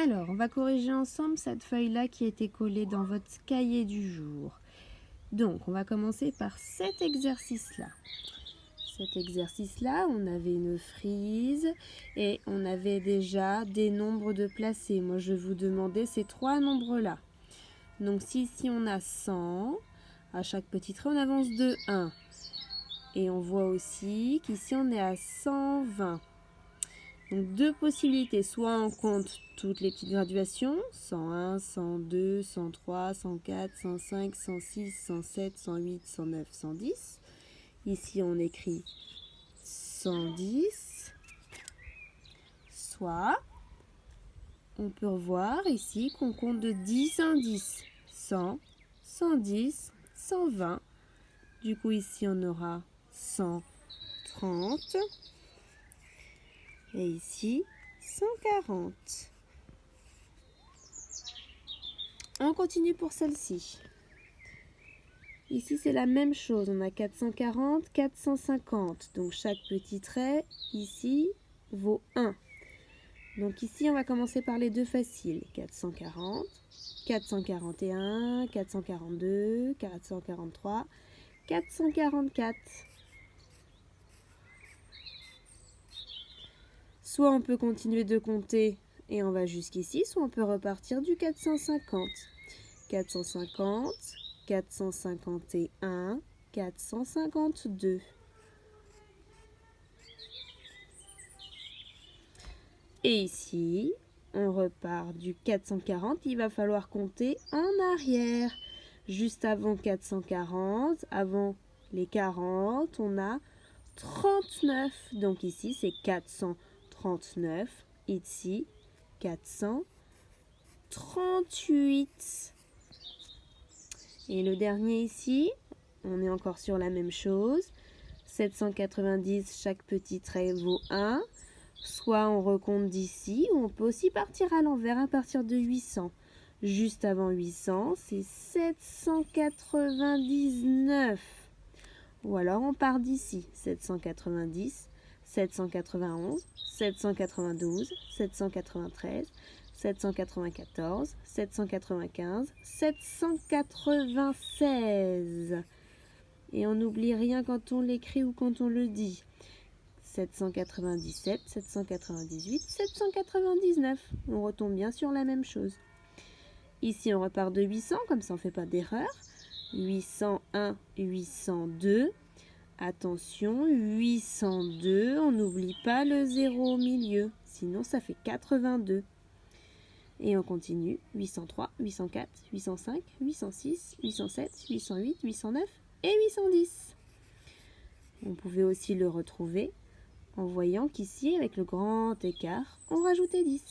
Alors, on va corriger ensemble cette feuille-là qui a été collée dans votre cahier du jour. Donc, on va commencer par cet exercice-là. Cet exercice-là, on avait une frise et on avait déjà des nombres de placés. Moi, je vais vous demander ces trois nombres-là. Donc, si ici on a 100, à chaque petit trait, on avance de 1. Et on voit aussi qu'ici, on est à 120. Donc, deux possibilités. Soit on compte toutes les petites graduations, 101, 102, 103, 104, 105, 106, 107, 108, 109, 110. Ici, on écrit 110. Soit, on peut revoir ici qu'on compte de 10 en 10. 100, 110, 120. Du coup, ici, on aura 130. Et ici, 140. On continue pour celle-ci. Ici, c'est la même chose. On a 440, 450. Donc, chaque petit trait, ici, vaut 1. Donc, ici, on va commencer par les deux faciles. 440, 441, 442, 443, 444. Soit on peut continuer de compter et on va jusqu'ici, soit on peut repartir du 450. 450, 451, 452. Et ici, on repart du 440. Il va falloir compter en arrière. Juste avant 440, avant les 40, on a 39. Donc ici, c'est 439. Ici, 438. Et le dernier ici, on est encore sur la même chose. 790, chaque petit trait vaut 1. Soit on recompte d'ici, ou on peut aussi partir à l'envers à partir de 800. Juste avant 800, c'est 799. Ou alors on part d'ici. 790, 791, 792, 793, 794, 795, 796. Et on n'oublie rien quand on l'écrit ou quand on le dit. 797, 798, 799. On retombe bien sur la même chose. Ici, on repart de 800, comme ça on ne fait pas d'erreur. 801, 802. Attention, 802, on n'oublie pas le 0 au milieu, sinon ça fait 82. Et on continue, 803, 804, 805, 806, 807, 808, 809 et 810. On pouvait aussi le retrouver en voyant qu'ici, avec le grand écart, on rajoutait 10.